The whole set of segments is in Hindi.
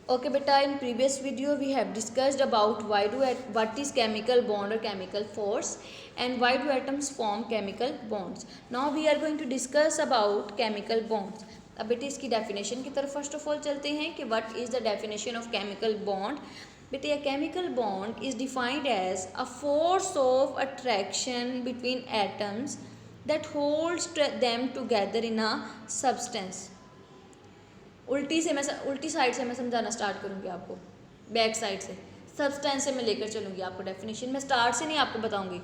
Okay beta, in previous video we have discussed about what is chemical bond or chemical force and why do atoms form chemical bonds. Now we are going to discuss about chemical bonds. अब बेटे इसकी डेफिनेशन की तरफ फर्स्ट ऑफ ऑल चलते हैं कि what is the definition of chemical bond. बेटे a chemical bond is defined as a force of attraction between atoms that holds them together in a substance. उल्टी साइड से मैं समझाना स्टार्ट करूँगी आपको, बैक साइड से सब्सटेंस से मैं लेकर चलूँगी आपको डेफिनेशन. मैं स्टार्ट से नहीं आपको बताऊँगी,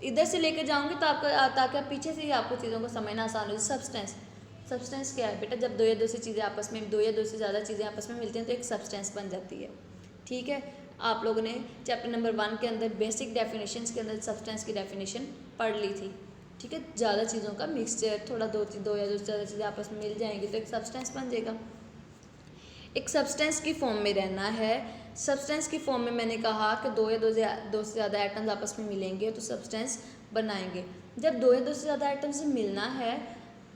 इधर से लेकर जाऊँगी तो आपका ताकि आप पीछे से ही आपको चीज़ों को समझना आसान हो. सब्सटेंस क्या है बेटा? जब दो या दो से चीज़ें आपस में, दो या दो से ज़्यादा चीज़ें आपस में मिलती हैं तो एक सब्सटेंस बन जाती है. ठीक है, आप लोगों ने चैप्टर नंबर 1 के अंदर बेसिक डेफिनेशंस के अंदर सब्सटेंस की डेफिनेशन पढ़ ली थी. ठीक है, ज़्यादा चीज़ों का मिक्सचर, थोड़ा दो या दो से ज़्यादा चीज़ें आपस में मिल जाएंगी तो एक सब्सटेंस बन जाएगा. एक सब्सटेंस की फॉर्म में रहना है. सब्सटेंस की फॉर्म में मैंने कहा कि दो से ज़्यादा एटम्स आपस में मिलेंगे तो सब्सटेंस बनाएंगे. जब दो या दो से ज़्यादा एटम्स से मिलना है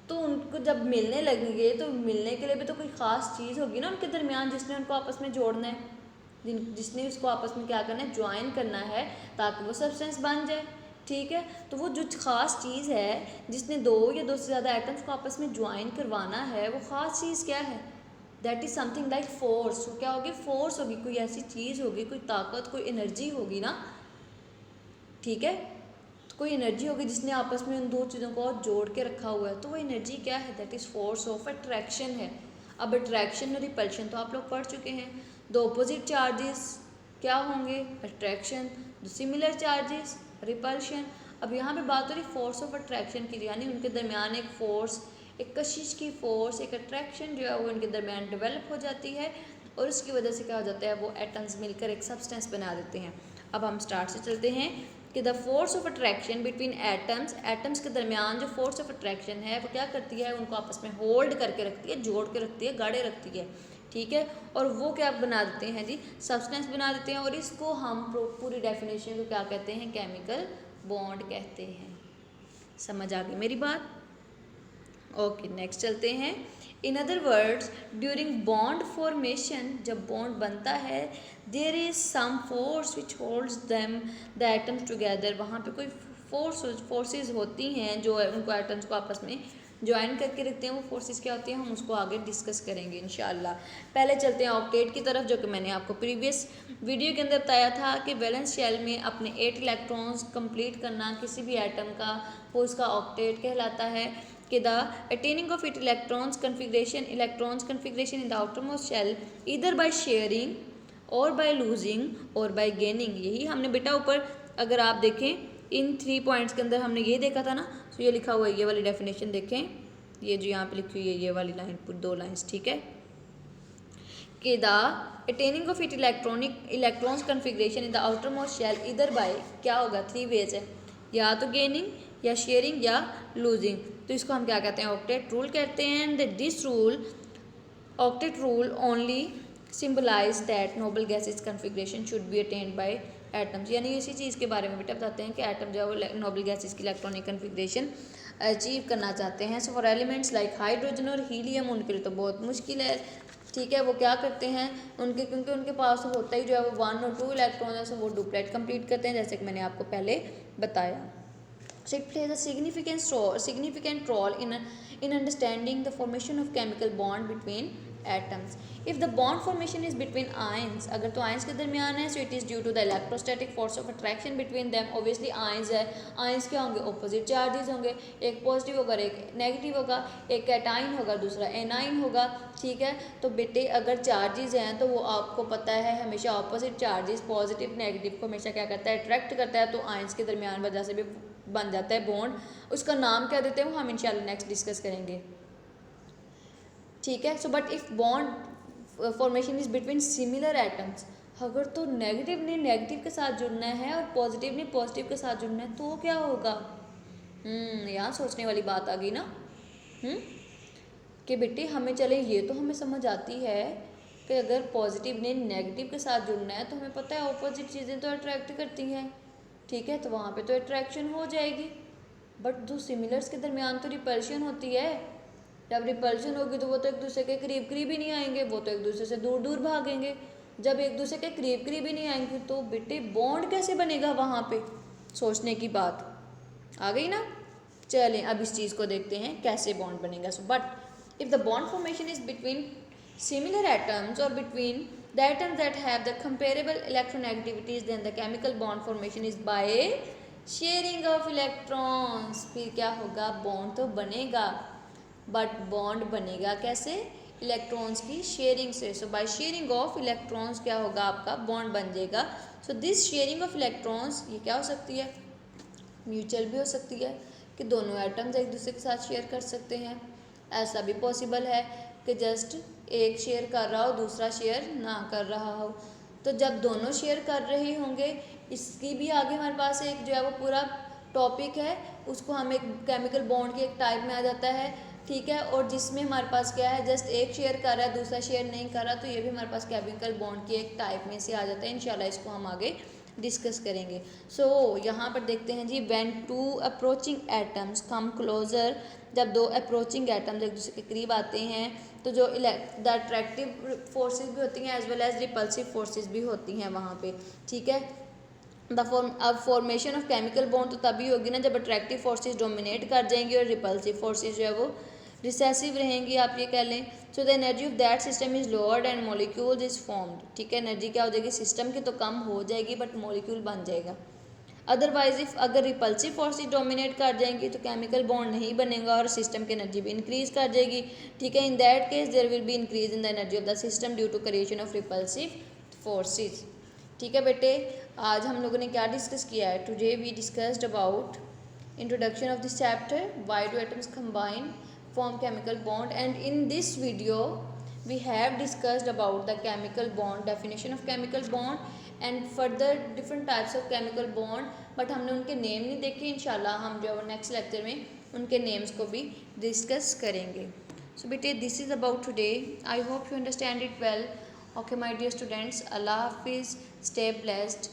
तो उनको जब मिलने लगेंगे तो मिलने के लिए भी तो कोई ख़ास चीज़ होगी ना उनके दरमियान, जिसने उनको आपस में जोड़ना है, जिसने उसको आपस में क्या करना है, ज्वाइन करना है ताकि वो सब्सटेंस बन जाए. ठीक है, तो वो जो ख़ास चीज़ है जिसने दो या दो से ज़्यादा एटम्स को आपस में ज्वाइन करवाना है, वो ख़ास चीज़ क्या है? That is something like force. वो क्या होगी? फोर्स होगी, कोई ऐसी चीज़ होगी, कोई ताकत, कोई एनर्जी होगी ना. ठीक है, तो कोई एनर्जी होगी जिसने आपस में उन दो चीज़ों को जोड़ के रखा हुआ है, तो वो एनर्जी क्या है? That is force of attraction है. अब अट्रैक्शन और रिपल्शन तो आप लोग पढ़ चुके हैं. दो अपोजिट चार्जेस क्या होंगे? अट्रैक्शन. दो सिमिलर चार्जेस रिपल्शन. अब यहाँ पे बात हो रही फोर्स ऑफ अट्रैक्शन की, यानी उनके दरमियान एक फोर्स, एक कशिश की फोर्स, एक अट्रैक्शन जो है वो इनके दरमियान डेवलप हो जाती है और उसकी वजह से क्या हो जाता है, वो एटम्स मिलकर एक सब्सटेंस बना देते हैं. अब हम स्टार्ट से चलते हैं कि the force of attraction between atoms के दरमियान जो फोर्स ऑफ अट्रैक्शन है वो क्या करती है? उनको आपस में होल्ड करके रखती है, जोड़ के रखती है, गाढ़े रखती है. ठीक है, और वो क्या बना देते हैं जी? सब्सटेंस बना देते हैं. और इसको हम पूरी डेफिनेशन को क्या कहते हैं? केमिकल बॉन्ड कहते हैं. समझ आ गई मेरी बात? ओके, नेक्स्ट चलते हैं. In other words, during bond formation, जब बॉन्ड बनता है, there is some force which holds them the atoms together. वहाँ पे कोई फोर्सेस होती हैं जो उनको एटम्स को आपस में ज्वाइन करके रखते हैं. वो फोर्सेस क्या होती हैं हम उसको आगे डिस्कस करेंगे इंशाल्लाह. पहले चलते हैं ऑक्टेट की तरफ, जो कि मैंने आपको प्रीवियस वीडियो के अंदर बताया था कि वैलेंस शेल में अपने 8 इलेक्ट्रॉन्स कंप्लीट करना किसी भी एटम का, वो उसका ऑक्टेट कहलाता है. कि the attaining of electrons configuration in the outermost shell either by sharing or by losing or by gaining. यही हमने बेटा ऊपर अगर आप देखें इन 3 पॉइंट्स के अंदर हमने ये देखा था ना, तो ये लिखा हुआ है, ये वाली डेफिनेशन देखें, ये जो यहाँ पे लिखी हुई है ये वाली लाइन, 2 लाइन्स. ठीक है, कि the attaining of electrons configuration in the outermost shell इधर बाय क्या होगा? 3 वेज है, या तो गेनिंग या शेयरिंग या लूजिंग. तो इसको हम क्या कहते हैं? ऑक्टेट रूल कहते हैं. And this rule, octet rule only symbolize that noble gases configuration should be attained by atoms. यानी इसी चीज़ के बारे में बेटा बताते हैं कि एटम जो है वो नोबल गैसेज की इलेक्ट्रॉनिक कन्फिग्रेशन अचीव करना चाहते हैं. So for elements like hydrogen और हीलियम उनके लिए तो बहुत मुश्किल है. ठीक है, वो क्या करते हैं क्योंकि उनके पास होता ही जो है वो 1 और 2 इलेक्ट्रॉन है, सो वो डुप्लेट कंप्लीट करते हैं, जैसे कि मैंने आपको पहले बताया. So it plays a significant role in understanding the formation of chemical bond between atoms. If the bond formation is between ions, अगर तो ions के दरमियान है, so it is due to the electrostatic force of attraction between them. Obviously ions है, ions क्या होंगे? opposite charges होंगे, एक पॉजिटिव होगा, एक नेगेटिव होगा, एक कैटाइन होगा, दूसरा एनाइन होगा. ठीक है, तो बेटे अगर चार्जेस हैं तो वो आपको पता है हमेशा ऑपोजिट चार्जेस पॉजिटिव नेगेटिव को हमेशा क्या करता है? अट्रैक्ट करता है. तो आयंस के दरमियान वजह से भी बन जाता है बॉन्ड. उसका नाम क्या देते हैं वो हम इंशाल्लाह नेक्स्ट डिस्कस करेंगे. ठीक है, सो but if bond formation is between similar atoms, अगर तो नेगेटिव ने नेगेटिव के साथ जुड़ना है और पॉजिटिव ने पॉजिटिव के साथ जुड़ना है तो क्या होगा? यहाँ सोचने वाली बात आ गई ना. कि बेटे हमें चले ये तो हमें समझ आती है कि अगर पॉजिटिव ने नेगेटिव के साथ जुड़ना है तो हमें पता है ऑपोजिट चीज़ें तो अट्रैक्ट करती हैं. ठीक है, तो वहाँ पे तो अट्रैक्शन हो जाएगी. बट दो सिमिलर्स के दरमियान तो रिपल्शन होती है. जब रिपल्शन होगी तो वो तो एक दूसरे के करीब करीब ही नहीं आएंगे, वो तो एक दूसरे से दूर दूर भागेंगे। जब एक दूसरे के करीब करीब ही नहीं आएंगे तो बेटे बॉन्ड कैसे बनेगा वहाँ पे, सोचने की बात आ गई ना। चलें अब इस चीज़ को देखते हैं कैसे बॉन्ड बनेगा। So but if the bond formation is between similar atoms और between the atoms that have the comparable electronegativities then the chemical bond formation is by sharing of electrons. फिर क्या होगा, बॉन्ड तो बनेगा बट बॉन्ड बनेगा कैसे, इलेक्ट्रॉन्स की शेयरिंग से। सो बाय शेयरिंग ऑफ इलेक्ट्रॉन्स क्या होगा, आपका बॉन्ड बन जाएगा। So this sharing of electrons ये क्या हो सकती है, म्यूचुअल भी हो सकती है कि दोनों एटम्स एक दूसरे के साथ शेयर कर सकते हैं। ऐसा भी पॉसिबल है कि जस्ट एक शेयर कर रहा हो दूसरा शेयर ना कर रहा हो। तो जब दोनों शेयर कर रहे होंगे, इसकी भी आगे हमारे पास एक जो है वो पूरा टॉपिक है, उसको हम एक केमिकल बॉन्ड के एक टाइप में आ जाता है, ठीक है। और जिसमें हमारे पास क्या है, जस्ट एक शेयर कर रहा है दूसरा शेयर नहीं कर रहा, तो ये भी हमारे पास केमिकल बॉन्ड की एक टाइप में से आ जाता है। इंशाल्लाह इसको हम आगे डिस्कस करेंगे। सो यहाँ पर देखते हैं जी, when two approaching atoms come closer, जब दो अप्रोचिंग एटम्स एक दूसरे के करीब आते हैं तो जो द अट्रैक्टिव फोर्सेस भी होती हैं as well as repulsive forces भी होती हैं वहाँ पे, ठीक है। अब फॉर्मेशन ऑफ केमिकल बॉन्ड तो तभी होगी ना जब अट्रैक्टिव फोर्सेस डोमिनेट कर जाएंगी और रिपल्सिव फोर्सेस जो है वो रिसेसिव रहेंगी, आप ये कह लें। So the energy of that system is lowered and molecules is formed, ठीक है। एनर्जी क्या हो जाएगी, सिस्टम की तो कम हो जाएगी बट मॉलिक्यूल बन जाएगा। अदरवाइज इफ अगर रिपल्सिव फोर्सेस डोमिनेट कर जाएंगी तो केमिकल बॉन्ड नहीं बनेगा और सिस्टम की एनर्जी भी इंक्रीज कर जाएगी, ठीक है। In that case there will be increase in the energy of the system due to creation of repulsive forces, ठीक है बेटे। आज हम लोगों ने क्या डिस्कस किया है, today we discussed about introduction of this chapter, why do atoms combine form chemical bond, and in this video we have discussed about the chemical bond, definition of chemical bond and further different types of chemical bond, but हमने उनके नेम नहीं देखे। इंशाल्लाह हम जो है नेक्स्ट लेक्चर में उनके नेम्स को भी डिस्कस करेंगे। सो बेटे this is about today, I hope you understand it well. Okay my dear students, अल्लाह हाफिज़, स्टे ब्लेस्ड।